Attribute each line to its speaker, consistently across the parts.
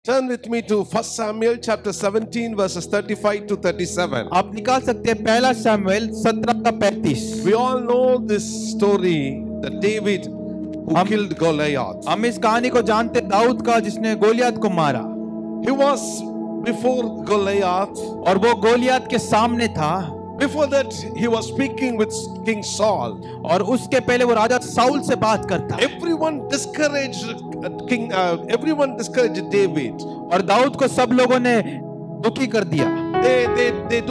Speaker 1: Turn with me to 1 Samuel chapter 17 verses 35 to 37.
Speaker 2: आप निकाल सकते हैं पहला शमूएल 17 का 35।
Speaker 1: We all know this story, that David who killed Goliath.
Speaker 2: हम इस कहानी को जानते, दाऊद का जिसने गोलियत को मारा।
Speaker 1: He was before Goliath.
Speaker 2: और वो गोलियत के सामने था।
Speaker 1: Before that he was speaking with King Saul.
Speaker 2: और उसके पहले वो राजा साउल से बात करता।
Speaker 1: Everyone discouraged everyone discouraged David.
Speaker 2: और दाऊद को सब लोगों ने दुखी कर दिया।
Speaker 1: They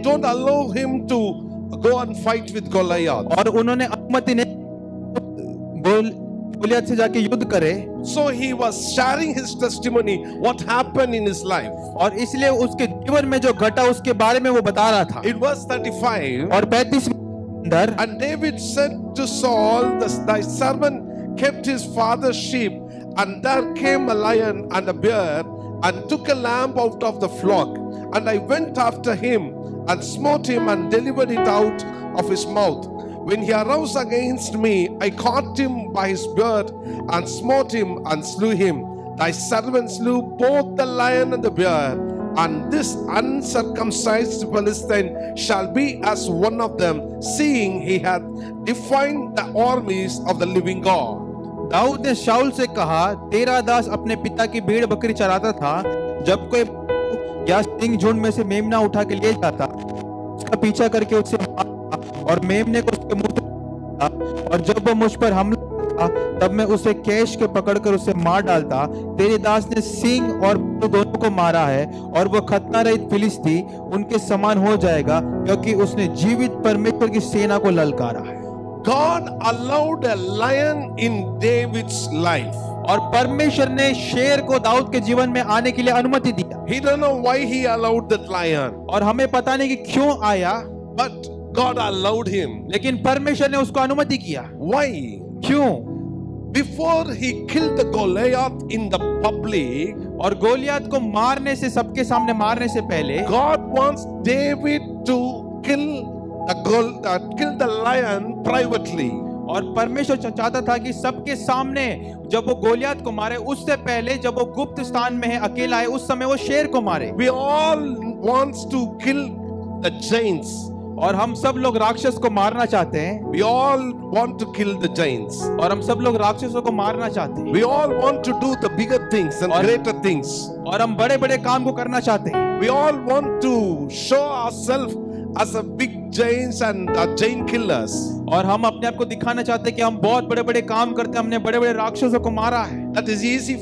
Speaker 1: don't allow him to go and fight with Goliath.
Speaker 2: और उन्होंने अनुमति नहीं गोलियत से जाके युद्ध करे।
Speaker 1: So he was sharing his testimony, what happened in his life.
Speaker 2: और इसलिए उसके जीवन में जो घटा उसके बारे में वो बता रहा था।
Speaker 1: In verse 35,
Speaker 2: और 35 अंदर,
Speaker 1: and David said to Saul, thy servant kept his father's sheep, and there came a lion and a bear, and took a lamb out of the flock, and I went after him, and smote him, and delivered it out of his mouth. When he arose against me, I caught him by his beard, and smote him, and slew him. Thy servant slew both the lion and the bear, and this uncircumcised Philistine shall be as one of them, seeing he hath defied the armies of the living God.
Speaker 2: Dawood ने शाऊल से कहा, तेरा दास अपने पिता की भेड़ बकरी चराता था, जब कोई या सिंह झुंड में से मेमना उठा के ले जाता, उसका पीछा करके उससे मारता और मेमने को उसके मुंह से, और जब वो मुझ पर हमला करता, तब मैं उसे कैश के पकड़कर उसे मार डालता। तेरे दास ने सिंह और दोनों को मारा है, और वो खतना रहित फिलिस्ती उनके समान हो जाएगा, क्योंकि उसने जीवित परमेश्वर की सेना को ललकारा है।
Speaker 1: God allowed a lion in David's life.
Speaker 2: और परमेश्वर ने शेर को दाऊद के जीवन में आने के लिए अनुमति दिया।
Speaker 1: He don't know why he allowed that lion,
Speaker 2: और हमें पता नहीं कि क्यों आया,
Speaker 1: but God allowed him.
Speaker 2: लेकिन परमेश्वर ने उसको अनुमति किया।
Speaker 1: Why?
Speaker 2: क्यों?
Speaker 1: Before he killed the Goliath in the public,
Speaker 2: और गोलियत को मारने से, सबके सामने मारने से पहले,
Speaker 1: God wants David to kill the lion privately.
Speaker 2: और परमेश्वर चाहता था कि सबके सामने जब वो गोलियत को मारे, उससे पहले जब वो गुप्त स्थान में है, अकेला है, उस समय वो शेर को मारे।
Speaker 1: We all wants to kill the giants.
Speaker 2: और हम सब लोग राक्षस को मारना चाहते हैं।
Speaker 1: We all want to kill the giants.
Speaker 2: और हम सब लोग राक्षसों को मारना चाहते हैं।
Speaker 1: We all want to do the bigger things and greater things.
Speaker 2: और हम बड़े-बड़े काम को करना चाहते हैं।
Speaker 1: We all want to show ourselves as a big giants and giant killers.
Speaker 2: और हम अपने आप को दिखाना चाहते हैं कि हम बहुत बड़े-बड़े काम करते हैं, हमने बड़े-बड़े राक्षसों को मारा है।
Speaker 1: That is easy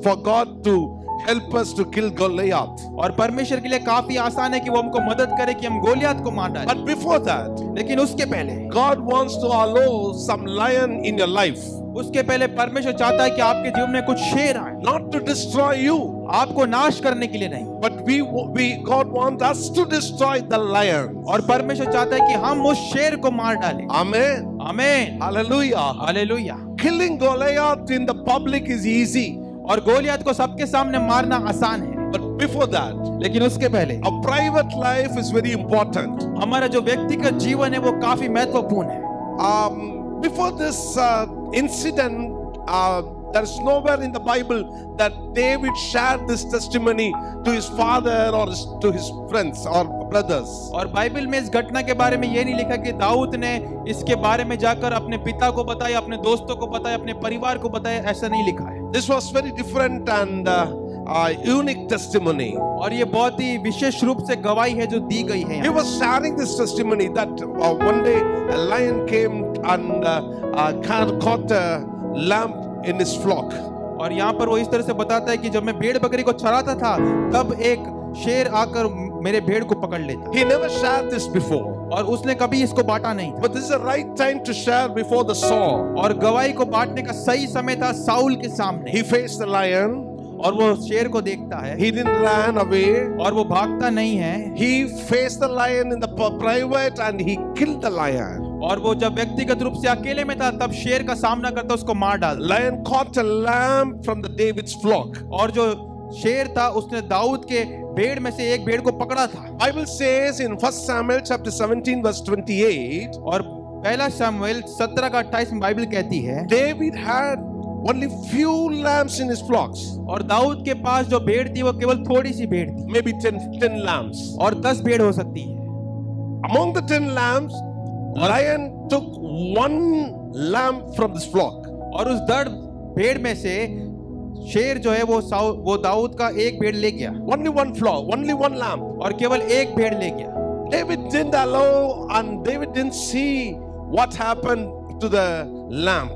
Speaker 1: for God to help us to kill Goliath.
Speaker 2: और परमेश्वर के लिए काफी आसान है कि वो हमको मदद करे कि हम गोलियत को मार डालें।
Speaker 1: But before that,
Speaker 2: लेकिन उसके पहले
Speaker 1: God wants to allow some lion in your life.
Speaker 2: उसके पहले परमेश्वर चाहता है कि आपके जीवन में कुछ शेर आए,
Speaker 1: Not to destroy you,
Speaker 2: आपको नाश करने के लिए नहीं,
Speaker 1: but God wants us to destroy the lion.
Speaker 2: और परमेश्वर चाहता है कि हम उस शेर को मार डालें।
Speaker 1: Amen.
Speaker 2: आमीन,
Speaker 1: Hallelujah.
Speaker 2: Hallelujah.
Speaker 1: Killing Goliath in the public is easy.
Speaker 2: और गोलियत को सबके सामने मारना आसान है,
Speaker 1: But before that,
Speaker 2: लेकिन उसके पहले
Speaker 1: a private life is very important.
Speaker 2: हमारा जो व्यक्तिगत जीवन है वो काफी महत्वपूर्ण है।
Speaker 1: Before this incident, there's nowhere in the Bible that David shared this testimony to his father or to his friends or brothers.
Speaker 2: और बाइबल में इस घटना के बारे में ये नहीं लिखा कि दाऊद ने इसके बारे में जाकर अपने पिता को बताया, अपने दोस्तों को बताया, अपने परिवार को बताया, ऐसा नहीं लिखा है।
Speaker 1: This was very different and unique testimony.
Speaker 2: और ये बहुत ही विशेष रूप से गवाही है जो दी गई है।
Speaker 1: He was sharing this testimony that one day a lion came and caught a lamb in his flock.
Speaker 2: और यहाँ पर वो इस तरह से बताता है कि जब मैं भेड़ बकरी को चराता था, तब एक शेर आकर मेरे भेड़ को पकड़ लेता।
Speaker 1: He never shared this before.
Speaker 2: और उसने कभी इसको बांटा नहीं था।
Speaker 1: But this is the right time to share before the Saul.
Speaker 2: और गवाही को बांटने का सही समय था साउल के सामने।
Speaker 1: He faced the lion.
Speaker 2: और वो शेर को देखता है।
Speaker 1: He didn't run away.
Speaker 2: और वो भागता नहीं है।
Speaker 1: He faced the lion in the private and he killed the lion.
Speaker 2: और वो जब व्यक्तिगत रूप से अकेले में था, तब शेर का सामना करता, उसको मार डाला।
Speaker 1: Lion caught a lamb from the David's flock.
Speaker 2: और जो शेर था उसने दाऊद के भेड़ में से एक भेड़ को पकड़ा था।
Speaker 1: Bible says in 1 Samuel chapter 17 verse 28.
Speaker 2: और पहला शमूएल 17 का 28 में बाइबल कहती है,
Speaker 1: David had only few lambs in his flocks.
Speaker 2: और दाऊद के पास जो भेड़ थी वो केवल थोड़ी सी भेड़ थी,
Speaker 1: Maybe 10 lambs.
Speaker 2: और 10 भेड़ हो सकती है।
Speaker 1: Among the 10 lambs, lion took one lamb from this flock.
Speaker 2: और उस 10 भेड़ में से शेर जो है वो दाऊद का एक भेड़ ले गया,
Speaker 1: Only one flock, only one lamb.
Speaker 2: और केवल एक भेड़ ले गया।
Speaker 1: David didn't allow and David didn't see what happened to the lamb.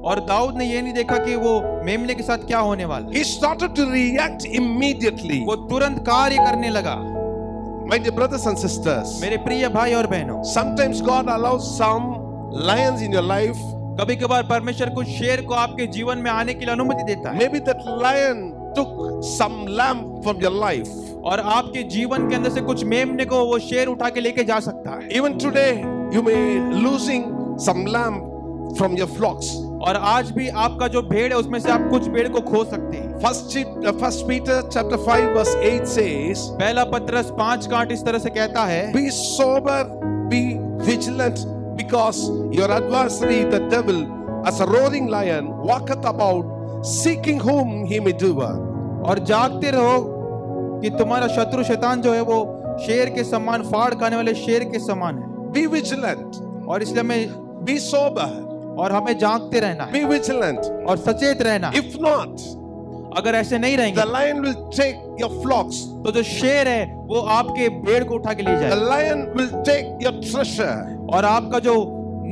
Speaker 2: और दाऊद ने ये नहीं देखा कि वो मेमने के साथ क्या होने वाला।
Speaker 1: He started to react immediately.
Speaker 2: वो तुरंत कार्य करने लगा।
Speaker 1: My dear brothers and sisters,
Speaker 2: मेरे प्रिय भाई और बहनों,
Speaker 1: sometimes God allows some lions in your life.
Speaker 2: कभी कभार परमेश्वर कुछ शेर को आपके जीवन में आने के लिए अनुमति देता है,
Speaker 1: Maybe that lion took some lamb from your life.
Speaker 2: और आपके जीवन के अंदर से कुछ मेमने को वो शेर उठा के लेके जा सकता है।
Speaker 1: Even today, you may losing some lamb from your flocks.
Speaker 2: और आज भी आपका जो भेड़ है उसमें से आप कुछ भेड़ को खो सकते हैं।
Speaker 1: First Peter chapter 5 verse 8 says,
Speaker 2: पहला पत्रस 5:8 इस तरह से कहता है,
Speaker 1: be sober, be vigilant, because your adversary the devil as a roaring lion walketh about, seeking whom he may devour.
Speaker 2: और जागते रहो कि तुम्हारा शत्रु शैतान जो है वो शेर के समान, फाड़ खाने वाले शेर के समान है।
Speaker 1: Be vigilant,
Speaker 2: और इसलिए हमें
Speaker 1: be sober,
Speaker 2: और हमें जागते रहना है
Speaker 1: be vigilant.
Speaker 2: और सचेत रहना है।
Speaker 1: If not,
Speaker 2: अगर ऐसे नहीं रहेंगे
Speaker 1: the lion will take your flocks.
Speaker 2: तो जो शेर है वो आपके भेड़ को उठा के ले
Speaker 1: The
Speaker 2: जाए,
Speaker 1: lion will take your treasure.
Speaker 2: और आपका जो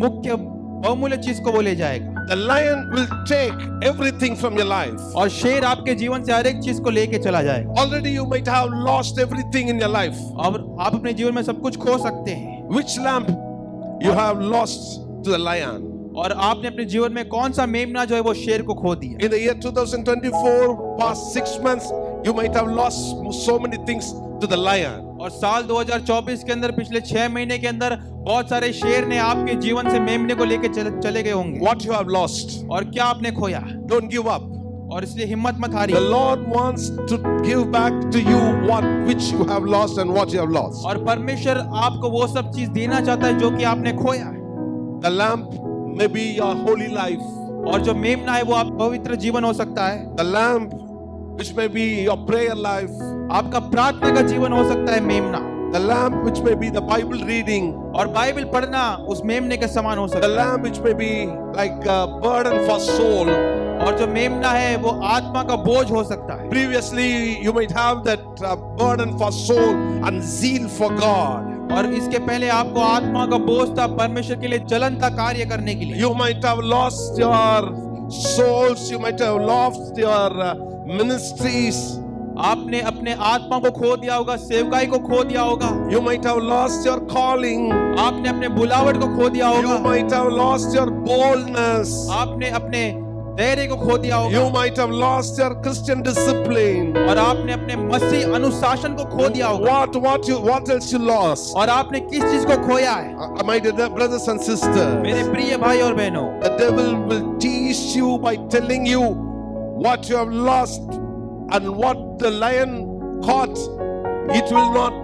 Speaker 2: मुख्य बहुमूल्य चीज को वो ले जाएगा।
Speaker 1: The lion will take everything from your life.
Speaker 2: और शेर आपके जीवन से हर एक चीज को लेके चला जाएगा।
Speaker 1: Already you might have lost everything in your life.
Speaker 2: और आप अपने जीवन में सब कुछ खो सकते हैं।
Speaker 1: Which lamb you have lost to the lion?
Speaker 2: और आपने अपने जीवन में कौन सा मेमना जो है वो शेर को खो दिया।
Speaker 1: In the year 2024, past 6 months, you might have lost so many things to the lion.
Speaker 2: और साल 2024 के अंदर पिछले 6 महीने के अंदर बहुत सारे शेर ने आपके जीवन से मेमने को लेके चले गए होंगे।
Speaker 1: What you have lost,
Speaker 2: और क्या आपने खोया।
Speaker 1: don't give up.
Speaker 2: और इसलिए हिम्मत मत
Speaker 1: The
Speaker 2: हारिए।
Speaker 1: Lord wants to give back to you what which you have lost and what you have lost.
Speaker 2: और परमेश्वर आपको वो सब चीज देना चाहता है जो कि आपने खोया है।
Speaker 1: The lamb may be your holy life.
Speaker 2: और जो मेमना है वो आप पवित्र जीवन हो सकता है।
Speaker 1: The lamb which may be your prayer life.
Speaker 2: आपका प्रार्थना का जीवन हो सकता है मेमना।
Speaker 1: The lamb which may be the Bible reading.
Speaker 2: और बाइबल पढ़ना उस मेमने के समान हो
Speaker 1: The
Speaker 2: सकता है।
Speaker 1: lamb which may be like a burden for soul.
Speaker 2: और जो मेमना है वो आत्मा का बोझ हो सकता है।
Speaker 1: Previously, you might have that burden for soul and zeal for God.
Speaker 2: और इसके पहले आपको आत्मा का बोझ था परमेश्वर के लिए जलन था कार्य करने के लिए।
Speaker 1: You might have lost your souls. You might have lost your ministries.
Speaker 2: आपने अपने आत्मा को खो दिया होगा, सेवकाई को खो दिया होगा।
Speaker 1: You might have lost your calling.
Speaker 2: आपने अपने बुलावट को खो दिया
Speaker 1: You
Speaker 2: होगा।
Speaker 1: might have lost your boldness.
Speaker 2: आपने अपने धैर्य को खो दिया होगा।
Speaker 1: You might have lost your Christian discipline.
Speaker 2: और आपने अपने मसीह अनुशासन को खो दिया होगा।
Speaker 1: What else you lost?
Speaker 2: और आपने किस चीज को खोया है।
Speaker 1: My dear brothers and sisters,
Speaker 2: मेरे प्रिय भाई और बहनों,
Speaker 1: the devil will tease you by telling you what you have lost and what the lion caught. It will not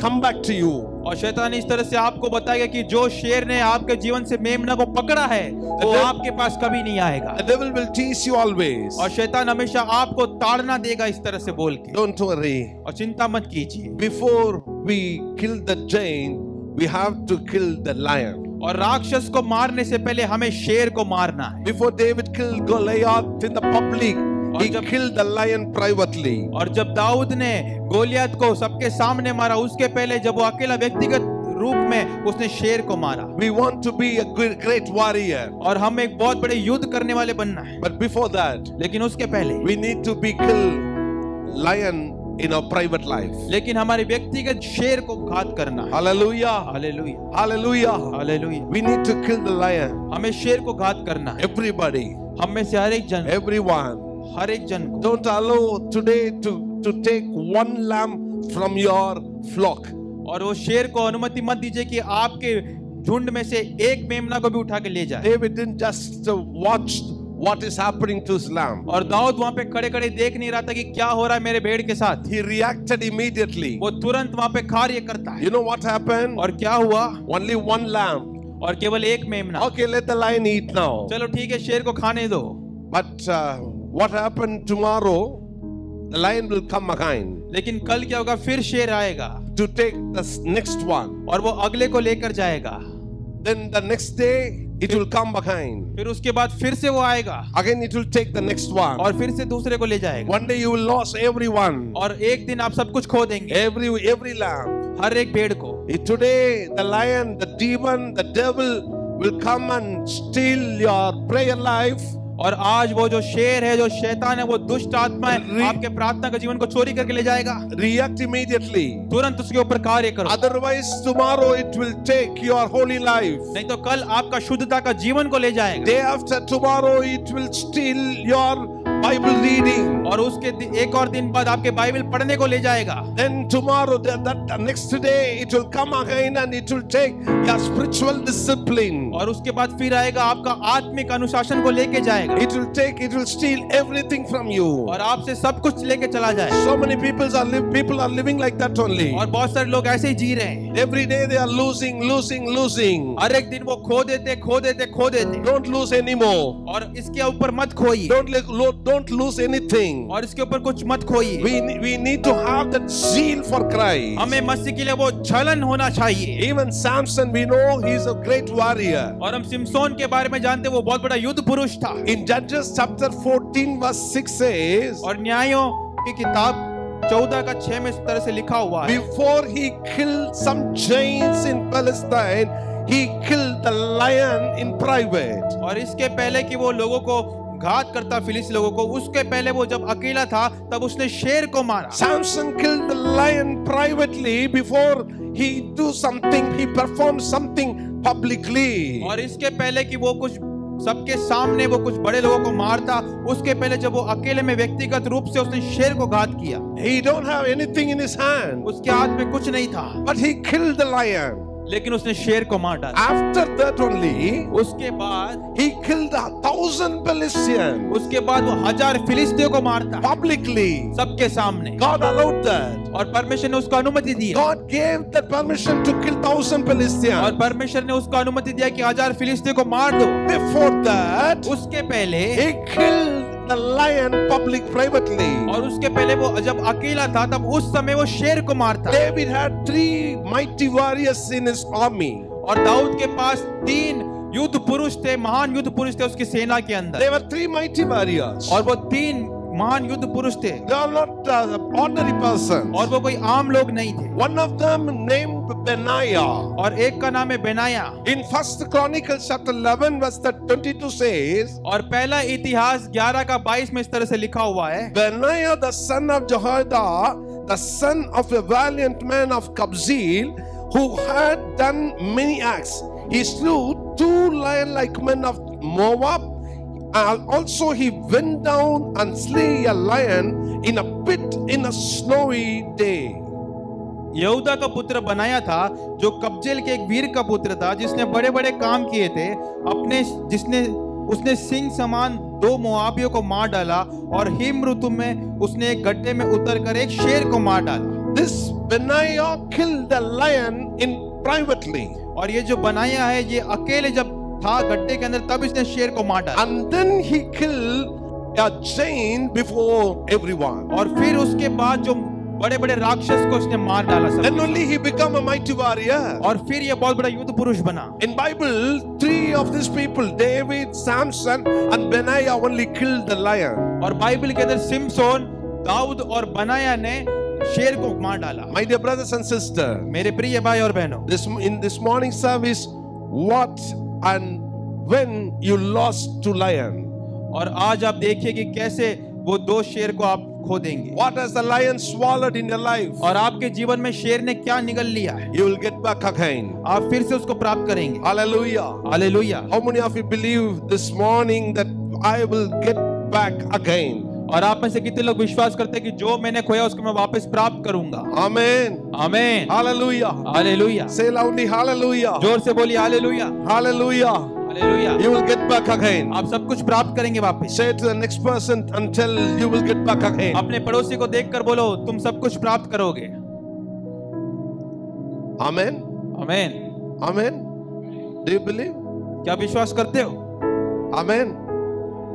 Speaker 1: come back to you.
Speaker 2: और शैतान इस तरह से आपको बताएगा कि जो शेर ने आपके जीवन से मेमना को पकड़ा है वो आपके पास कभी नहीं आएगा।
Speaker 1: The devil will tease you always.
Speaker 2: और शैतान हमेशा आपको ताड़ना देगा इस तरह से बोल के।
Speaker 1: Don't worry.
Speaker 2: और चिंता मत कीजिए।
Speaker 1: Before we kill the giant, we have to kill the lion.
Speaker 2: और राक्षस को मारने से पहले हमें शेर को मारना है।
Speaker 1: Before David killed Goliath in the public, he killed the lion privately.
Speaker 2: और जब दाऊद ने गोलियत को सबके सामने मारा, उसके पहले जब वो अकेला व्यक्तिगत रूप में उसने शेर को मारा।
Speaker 1: We want to be a great warrior.
Speaker 2: और हम एक बहुत बड़े युद्ध करने वाले बनना है।
Speaker 1: But before that,
Speaker 2: लेकिन उसके पहले
Speaker 1: we need to be kill lion in our private life.
Speaker 2: लेकिन हमारे व्यक्तिगत शेर को घात करना है।
Speaker 1: Hallelujah.
Speaker 2: Hallelujah,
Speaker 1: Hallelujah.
Speaker 2: Hallelujah.
Speaker 1: We need to kill the lion.
Speaker 2: हमें शेर को घात करना है।
Speaker 1: Everybody,
Speaker 2: हम में से हर एक जन,
Speaker 1: everyone.
Speaker 2: हर एक जन को।
Speaker 1: Don't allow today to take one lamb from your flock.
Speaker 2: और वो शेर को अनुमति मत दीजिए कि आपके झुंड में से एक मेमना को भी उठा के ले जाए।
Speaker 1: David didn't just watch what is happening to his lamb.
Speaker 2: और दाऊद वहां पे खड़े खड़े देख नहीं रहा था कि क्या हो रहा है मेरे भेड़ के साथ।
Speaker 1: He reacted immediately.
Speaker 2: वो तुरंत वहां पे कार्य करता है।
Speaker 1: You know what happened?
Speaker 2: और क्या हुआ?
Speaker 1: Only one lamb.
Speaker 2: और केवल एक मेमना।
Speaker 1: Okay, let the lion eat now.
Speaker 2: चलो ठीक है, शेर को खाने दो।
Speaker 1: But what happened tomorrow? The lion will come again
Speaker 2: लेकिन कल क्या होगा? फिर शेर आएगा
Speaker 1: to take the next one.
Speaker 2: और वो अगले को लेकर जाएगा।
Speaker 1: Then the next day it will come again.
Speaker 2: फिर उसके बाद फिर से वो आएगा
Speaker 1: Again it will take the next one.
Speaker 2: और फिर से दूसरे को ले जाएगा।
Speaker 1: One day you will lose everyone.
Speaker 2: और एक दिन आप सब कुछ खो देंगे,
Speaker 1: Every lamb.
Speaker 2: हर एक भेड़ को।
Speaker 1: Today the lion, the demon, the devil will come and steal your prayer life.
Speaker 2: और आज वो जो शेर है, जो शैतान है, वो दुष्ट आत्मा है, आपके प्रार्थना का जीवन को चोरी करके ले जाएगा।
Speaker 1: React immediately.
Speaker 2: तुरंत उसके ऊपर कार्य करो,
Speaker 1: Otherwise tomorrow it will take your holy life.
Speaker 2: नहीं तो कल आपका शुद्धता का जीवन को ले जाएगा।
Speaker 1: Day after tomorrow it will steal your Bible reading.
Speaker 2: और उसके एक और दिन बाद आपके बाइबल पढ़ने को ले जाएगा।
Speaker 1: Then tomorrow, that next day, it will come again and it will take your spiritual discipline.
Speaker 2: और उसके बाद फिर आएगा, आपका आत्मिक अनुशासन को लेके जाएगा।
Speaker 1: It will steal everything from you.
Speaker 2: और आपसे सब कुछ लेके चला जाएगा।
Speaker 1: So many people are living like that only.
Speaker 2: और बहुत सारे लोग ऐसे ही जी रहे हैं।
Speaker 1: Every day they are losing.
Speaker 2: हर एक दिन वो खो देते।
Speaker 1: Don't lose anymore.
Speaker 2: और इसके ऊपर मत खोइए।
Speaker 1: Don't lose anything.
Speaker 2: और इसके ऊपर कुछ मत खोइए।
Speaker 1: We need to have that zeal for Christ.
Speaker 2: हमें मसीह के लिए वो जलन होना चाहिए।
Speaker 1: Even Samson, we know he is a great warrior.
Speaker 2: और हम सिमसोन के बारे में जानते हैं, वो बहुत बड़ा युद्ध पुरुष था।
Speaker 1: In Judges chapter 14 verse 6 says,
Speaker 2: और न्यायों की किताब 14:6 में इस तरह से लिखा हुआ है,
Speaker 1: before he killed some giants in Palestine, he killed the lion in private.
Speaker 2: और इसके पहले कि वो लोगों को घात करता, फिलिस्ती लोगों को, उसके पहले वो जब अकेला था तब उसने शेर को मारा।
Speaker 1: Samson killed the lion privately before he do something, he performed something publicly.
Speaker 2: और इसके पहले कि वो कुछ सबके सामने वो कुछ बड़े लोगों को मारता, उसके पहले जब वो अकेले में व्यक्तिगत रूप से उसने शेर को घात किया।
Speaker 1: He don't have anything in his hand,
Speaker 2: उसके हाथ में कुछ नहीं था,
Speaker 1: but he killed the lion.
Speaker 2: लेकिन उसने शेर को मार डाला।
Speaker 1: After that only,
Speaker 2: उसके बाद
Speaker 1: he killed 1,000 Philistines
Speaker 2: उसके बाद वो 1000 फिलिस्तियों को मारता
Speaker 1: publicly.
Speaker 2: सबके सामने।
Speaker 1: God allowed that.
Speaker 2: और परमेश्वर ने उसको अनुमति दी।
Speaker 1: God gave that permission to kill 1,000 Philistines.
Speaker 2: और परमेश्वर ने उसको अनुमति दिया कि 1000 फिलिस्तियों को मार दो।
Speaker 1: Before that,
Speaker 2: उसके पहले
Speaker 1: he killed the lion privately.
Speaker 2: और उसके पहले वो जब अकेला था तब उस समय वो शेर को मारता।
Speaker 1: David had 3 mighty warriors in his army.
Speaker 2: और दाऊद के पास 3 युद्ध पुरुष थे, महान युद्ध पुरुष थे उसकी सेना के अंदर।
Speaker 1: They were 3 mighty warriors.
Speaker 2: और वो 3 महान युद्ध पुरुष थे।
Speaker 1: They are not ordinary persons.
Speaker 2: और वो कोई आम लोग नहीं थे।
Speaker 1: One of them named Benaiah.
Speaker 2: और एक का नाम है बेनाया।
Speaker 1: In 1 Chronicles chapter 11 verse 22 says,
Speaker 2: और पहला इतिहास 11:22 में इस तरह से लिखा हुआ है,
Speaker 1: Benaiah the son of Jehoiada, the son of a valiant man of Kabzeel, who had done many acts. He slew 2 lion-like men of Moab. Also he went down and slew a lion in a pit in a snowy day.
Speaker 2: यहूदा का पुत्र बनाया था, जो कब्जेल के एक वीर का पुत्र था, जिसने बड़े बड़े काम किए थे। उसने सिंह समान 2 मोआबियों को मार डाला और हिम ऋतु में उसने एक गड्ढे में उतरकर एक शेर को मार डाला।
Speaker 1: This Benaiah killed the lion in privately.
Speaker 2: और ये जो बनाया है, ये अकेले जब था गड्ढे के अंदर तब इसने शेर को मार डाला।
Speaker 1: And then he killed a giant before everyone.
Speaker 2: और फिर उसके बाद जो बड़े बड़े राक्षस को उसने मार डाला सब।
Speaker 1: Then only he became a mighty warrior.
Speaker 2: और फिर ये बहुत बड़ा युद्ध पुरुष बना।
Speaker 1: In Bible, 3 of these people, David, Samson and Benaiah, only killed the lion.
Speaker 2: और बाइबल के अंदर सिमसोन, दाऊद और बनाया ने शेर को मार डाला।
Speaker 1: My dear brothers and sisters,
Speaker 2: मेरे प्रिय भाई और बहनों,
Speaker 1: in this morning service, what and when you lost to lion?
Speaker 2: और आज आप देखिए कि कैसे वो 2 शेर को आप खो देंगे।
Speaker 1: What has the lion swallowed in your life?
Speaker 2: और आपके जीवन में शेर ने क्या निगल लिया है?
Speaker 1: You will get back again.
Speaker 2: आप फिर से उसको प्राप्त करेंगे।
Speaker 1: Hallelujah.
Speaker 2: Hallelujah.
Speaker 1: How many of you believe this morning that I will get back again?
Speaker 2: और आप में से कितने लोग विश्वास करते हैं कि जो मैंने खोया उसको मैं वापस प्राप्त करूंगा?
Speaker 1: Amen.
Speaker 2: आमीन।
Speaker 1: Hallelujah.
Speaker 2: Hallelujah.
Speaker 1: Say loudly, hallelujah.
Speaker 2: जोर से बोलिए hallelujah.
Speaker 1: Hallelujah.
Speaker 2: Hallelujah.
Speaker 1: You will get back again.
Speaker 2: आप सब कुछ प्राप्त करेंगे वापस।
Speaker 1: Say to the next person until you will get back again.
Speaker 2: अपने पड़ोसी को देखकर बोलो, तुम सब कुछ प्राप्त करोगे।
Speaker 1: Amen.
Speaker 2: आमीन।
Speaker 1: Amen. Do you believe?
Speaker 2: क्या विश्वास करते हो?
Speaker 1: Amen.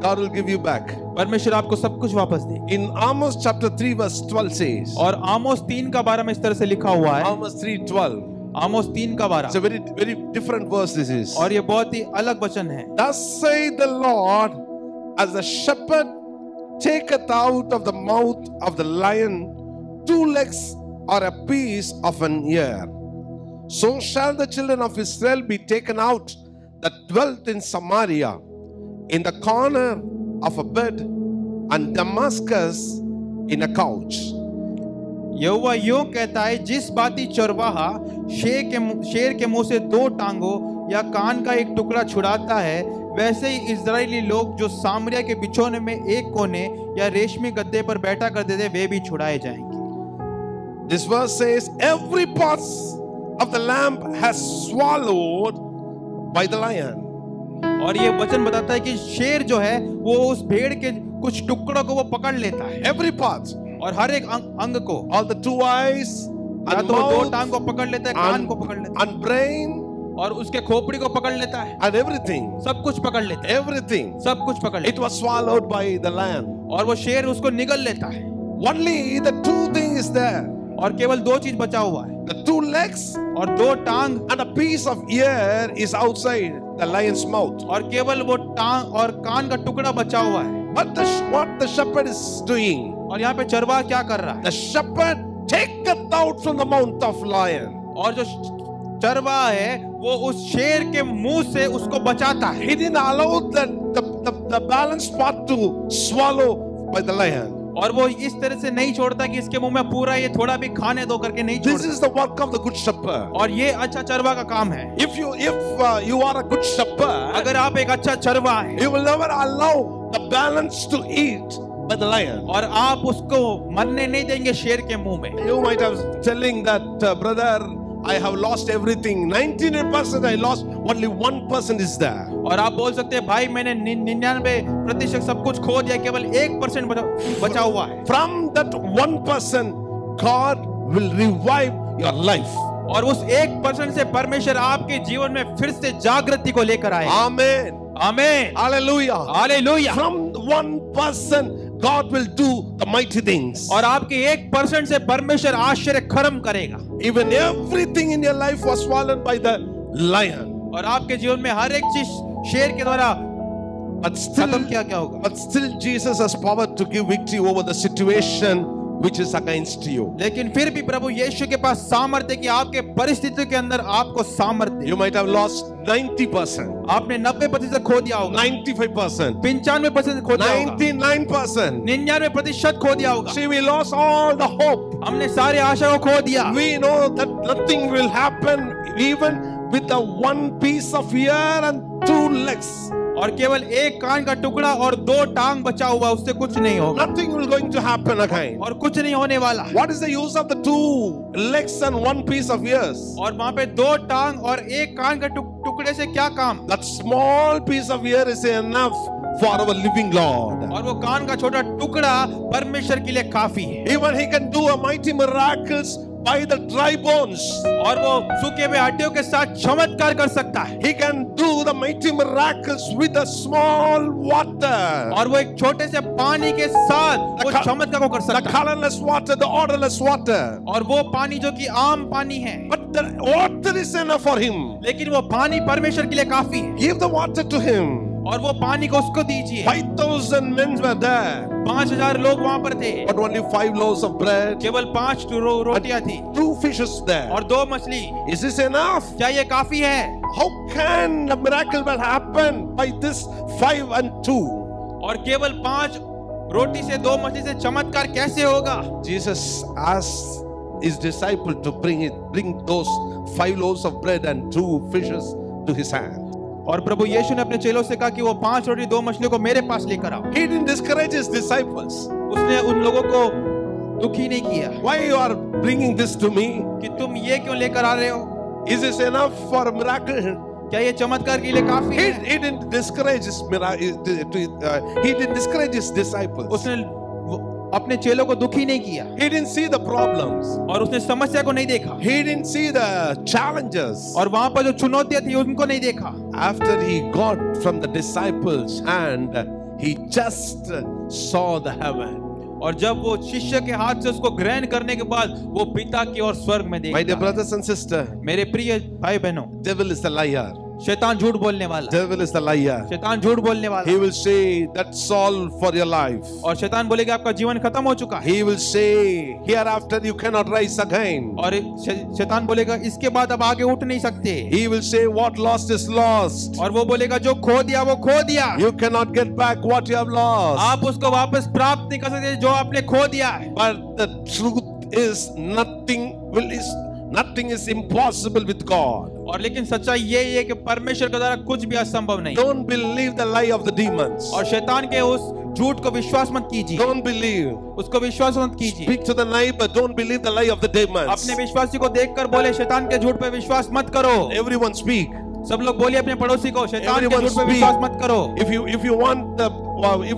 Speaker 1: God will give you back.
Speaker 2: परमेश्वर आपको सब कुछ वापस दे।
Speaker 1: In Amos chapter 3 verse 12 says,
Speaker 2: और आमोस 3 का 12 में इस तरह से लिखा हुआ है।
Speaker 1: Amos 3:12.
Speaker 2: आमोस 3 का 12।
Speaker 1: It's a very different verse this is.
Speaker 2: और ये बहुत ही अलग वचन है।
Speaker 1: Thus saith the Lord, as the shepherd taketh out of the mouth of the lion 2 legs or a piece of an ear, so shall the children of Israel be taken out that dwelt in Samaria, in the corner of a bed, and Damascus in a couch.
Speaker 2: यहोवा यूं कहता है, जिस बाती चरवाहा शेर के मुंह से 2 टांगों या कान का एक टुकड़ा छुड़ाता है, वैसे ही इजरायली लोग जो सामरिया के बिछौने में एक कोने या रेशमी गद्दे पर बैठा करते थे, वे भी छुड़ाए जाएंगे।
Speaker 1: This verse says, every part of the lamb has swallowed by the lion.
Speaker 2: और ये वचन बताता है कि शेर जो है वो उस भेड़ के कुछ टुकड़ों को वो पकड़ लेता है।
Speaker 1: Every part.
Speaker 2: और हर एक अंग को,
Speaker 1: All the 2 eyes,
Speaker 2: या
Speaker 1: and
Speaker 2: तो 2
Speaker 1: mouth,
Speaker 2: टांग को पकड़ लेता है, कान को पकड़ लेता
Speaker 1: and brain,
Speaker 2: है, और उसके खोपड़ी को पकड़ लेता है,
Speaker 1: and everything.
Speaker 2: सब कुछ पकड़ लेता है,
Speaker 1: Everything.
Speaker 2: सब कुछ पकड़
Speaker 1: It
Speaker 2: लेता
Speaker 1: was swallowed by the lion.
Speaker 2: है। और वो शेर उसको निगल लेता है।
Speaker 1: Only the 2 things is there.
Speaker 2: और केवल 2 चीज बचा हुआ है,
Speaker 1: The 2 legs
Speaker 2: और 2 टांग,
Speaker 1: and a piece of ear is outside the lion's mouth.
Speaker 2: और केवल वो टांग और कान का टुकड़ा बचा हुआ है।
Speaker 1: But what the shepherd is doing,
Speaker 2: और यहाँ पे चरवाहा क्या कर रहा है?
Speaker 1: the shepherd taketh out from the mouth of lion.
Speaker 2: और जो चरवाहा है वो उस शेर के मुंह से उसको बचाता है।
Speaker 1: He didn't allow the balanced part to swallow by the lion.
Speaker 2: और वो इस तरह से नहीं छोड़ता कि इसके मुंह में पूरा ये थोड़ा भी खाने दो करके नहीं
Speaker 1: This
Speaker 2: छोड़ता।
Speaker 1: is the work of the good shepherd.
Speaker 2: और ये अच्छा चरवाहा का काम है।
Speaker 1: If you are a good shepherd,
Speaker 2: अगर आप एक अच्छा चरवाहा है,
Speaker 1: you will never allow the balance to eat by the lion.
Speaker 2: और आप उसको मरने नहीं देंगे शेर के मुंह में।
Speaker 1: You might have telling that brother, I have lost everything. 99% I lost. Only 1% is there.
Speaker 2: और आप बोल सकते हैं, भाई मैंने 99% सब कुछ खो दिया, केवल 1% बचा हुआ है।
Speaker 1: From that 1%, God will revive your life.
Speaker 2: और उस 1% से परमेश्वर आपके जीवन में फिर से जागृति को लेकर आए।
Speaker 1: Amen.
Speaker 2: आमीन,
Speaker 1: Hallelujah.
Speaker 2: Hallelujah.
Speaker 1: From 1%, God will do the mighty things.
Speaker 2: और आपके 1% से परमेश्वर आश्चर्य कर्म करेगा।
Speaker 1: Even everything in your life was swallowed by the lion.
Speaker 2: और आपके जीवन में हर एक चीज शेर के द्वारा
Speaker 1: But
Speaker 2: खत्म क्या होगा।
Speaker 1: But still Jesus has power to give victory over the situation which is against you.
Speaker 2: लेकिन फिर भी प्रभु यीशु के पास सामर्थ्य कि आपके परिस्थितियों के अंदर आपको सामर्थ्य।
Speaker 1: You might have lost 90%.
Speaker 2: आपने 90% खो दिया होगा,
Speaker 1: 95%.
Speaker 2: 95% खो दिया होगा,
Speaker 1: 99%.
Speaker 2: 99% खो दिया होगा।
Speaker 1: See, we lost all the hope.
Speaker 2: हमने सारे आशा को खो दिया।
Speaker 1: We know that nothing will happen even with the 1 piece of ear and 2 legs.
Speaker 2: और केवल 1 कान का टुकड़ा और 2 टांग बचा हुआ, उससे कुछ नहीं होगा।
Speaker 1: Nothing will going to happen again.
Speaker 2: और कुछ नहीं होने वाला।
Speaker 1: What is the use of the 2 legs and 1 piece of ears?
Speaker 2: और वहां पे 2 टांग और 1 कान का टुकड़े से क्या काम?
Speaker 1: That small piece of ear is enough for our living Lord.
Speaker 2: और वो कान का छोटा टुकड़ा परमेश्वर के लिए काफी है।
Speaker 1: Even he can do a mighty miracles by the dry bones.
Speaker 2: और वो सूखे हुए हड्डियों के साथ चमत्कार कर सकता है।
Speaker 1: He can do the mighty miracles with a small water.
Speaker 2: और वो एक छोटे से पानी के साथ वो चमत्कार को कर
Speaker 1: The
Speaker 2: सकता है।
Speaker 1: colorless water, the odorless water.
Speaker 2: और वो पानी जो कि आम पानी है,
Speaker 1: But the water is enough for him.
Speaker 2: लेकिन वो पानी परमेश्वर के लिए काफी है।
Speaker 1: Give the water to him.
Speaker 2: और वो पानी को उसको दीजिए।
Speaker 1: 5,000 men were there.
Speaker 2: 5,000 लोग वहां पर थे,
Speaker 1: But only 5 loaves of bread.
Speaker 2: केवल 5 रोटियां थी
Speaker 1: 2 fishes there.
Speaker 2: और 2 मछली।
Speaker 1: Is this enough?
Speaker 2: क्या ये काफी है?
Speaker 1: How can the miracle will happen by this 5 and 2?
Speaker 2: और केवल 5 रोटी से 2 मछली से चमत्कार कैसे होगा?
Speaker 1: Jesus asked his disciple to bring those 5 loaves of bread and 2 fishes to his hand.
Speaker 2: और प्रभु यीशु ने अपने चेलों से कहा कि वो 5 रोटी 2 मछलियों को मेरे पास लेकर आओ।
Speaker 1: He didn't discourage his disciples.
Speaker 2: उसने उन लोगों को दुखी नहीं किया
Speaker 1: Why you are bringing this to me?
Speaker 2: कि तुम ये क्यों लेकर आ रहे हो?
Speaker 1: Is this enough for a miracle?
Speaker 2: क्या ये चमत्कार के लिए काफी है?
Speaker 1: He didn't discourage his he didn't discourage his disciples.
Speaker 2: उसने अपने चेलों को दुखी नहीं किया
Speaker 1: He didn't see the problems.
Speaker 2: और उसने समस्या को नहीं देखा
Speaker 1: He didn't see the challenges.
Speaker 2: और वहां पर जो चुनौतियां थी उनको नहीं देखा।
Speaker 1: After he got from the disciples' hand, he just saw the heaven.
Speaker 2: और जब वो शिष्य के हाथ से उसको ग्रहण करने के बाद वो पिता की ओर स्वर्ग में
Speaker 1: My dear
Speaker 2: देखता है।
Speaker 1: brothers and sisters,
Speaker 2: मेरे प्रिय भाई बहनों,
Speaker 1: devil is the liar.
Speaker 2: शैतान झूठ बोलने वाला,
Speaker 1: Devil is the liar.
Speaker 2: शैतान झूठ बोलने वाला,
Speaker 1: He will say that's all for your life.
Speaker 2: और शैतान बोलेगा आपका जीवन खत्म हो चुका है,
Speaker 1: He will say hereafter you cannot rise again.
Speaker 2: और शैतान बोलेगा इसके बाद अब आगे उठ नहीं सकते,
Speaker 1: He will say what lost is lost.
Speaker 2: और वो बोलेगा जो खो दिया वो खो दिया,
Speaker 1: You cannot get back what you have lost.
Speaker 2: आप उसको वापस प्राप्त नहीं कर सकते जो आपने खो दिया है।
Speaker 1: But the truth is nothing is impossible with God.
Speaker 2: और लेकिन सच्चाई ये है कि परमेश्वर के द्वारा कुछ भी असंभव नहीं।
Speaker 1: Don't believe the lie of the demons.
Speaker 2: और शैतान के उस झूठ को विश्वास मत कीजिए,
Speaker 1: Don't believe.
Speaker 2: उसको विश्वास मत कीजिए।
Speaker 1: Speak to the neighbor. Don't believe the lie of the demons.
Speaker 2: अपने विश्वासी को देखकर बोले शैतान के झूठ पे विश्वास मत करो।
Speaker 1: Everyone speak.
Speaker 2: सब लोग बोलिए अपने पड़ोसी को शैतान के
Speaker 1: Everyone
Speaker 2: झूठ पे
Speaker 1: speak.
Speaker 2: विश्वास मत करो।
Speaker 1: If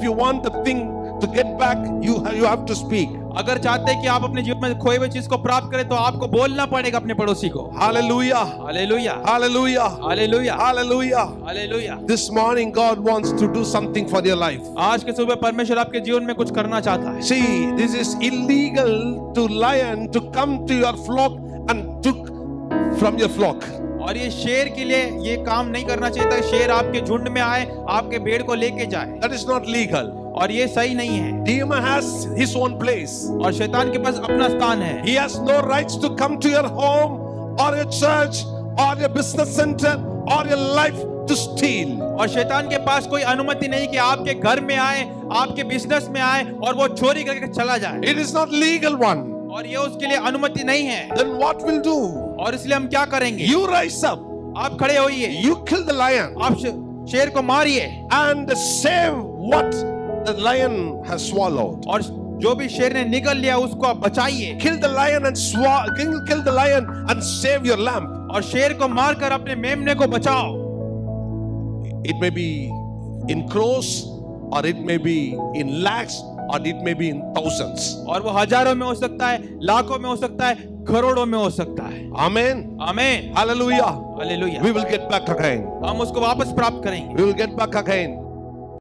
Speaker 1: you want the thing to get back, you have to speak.
Speaker 2: अगर चाहते हैं कि आप अपने जीवन में खोए हुए चीज को प्राप्त करें तो आपको बोलना पड़ेगा अपने पड़ोसी को।
Speaker 1: Hallelujah.
Speaker 2: Hallelujah,
Speaker 1: Hallelujah.
Speaker 2: Hallelujah,
Speaker 1: Hallelujah.
Speaker 2: Hallelujah.
Speaker 1: This morning God wants to do something for your life.
Speaker 2: आज के सुबह परमेश्वर आपके जीवन में कुछ करना चाहता है।
Speaker 1: See, this is illegal to lion to come to your flock and took from your flock.
Speaker 2: और ये शेर के लिए ये काम नहीं करना चाहिए था, शेर आपके झुंड में आए, आपके भेड़ को लेके जाए,
Speaker 1: That is not legal.
Speaker 2: और ये सही नहीं है।
Speaker 1: Demon has his own place.
Speaker 2: और शैतान के पास अपना स्थान है,
Speaker 1: He has no rights to come to your home or your church or your business center or your life to steal.
Speaker 2: और शैतान के पास कोई अनुमति नहीं कि आपके घर में आए, आपके बिजनेस में आए और वो चोरी करके चला जाए,
Speaker 1: It is not legal one.
Speaker 2: और ये उसके लिए अनुमति नहीं है।
Speaker 1: Then what will do?
Speaker 2: और इसलिए हम क्या करेंगे?
Speaker 1: You rise up.
Speaker 2: आप खड़े होइए,
Speaker 1: You kill the lion
Speaker 2: आप शेर को मारिए,
Speaker 1: and save what the lion has swallowed.
Speaker 2: और जो भी शेर ने निगल लिया उसको आप बचाइए,
Speaker 1: Kill the lion and kill the lion and save your lamb.
Speaker 2: और शेर को मारकर अपने मेमने को बचाओ।
Speaker 1: It may be in crores or it may be in lakhs or it may be in thousands.
Speaker 2: और वो हजारों में हो सकता है, लाखों में हो सकता है, करोड़ों में हो सकता है।
Speaker 1: Amen.
Speaker 2: आमीन,
Speaker 1: Hallelujah.
Speaker 2: Hallelujah.
Speaker 1: We will get back again.
Speaker 2: हम उसको वापस प्राप्त करेंगे।
Speaker 1: We will get back again.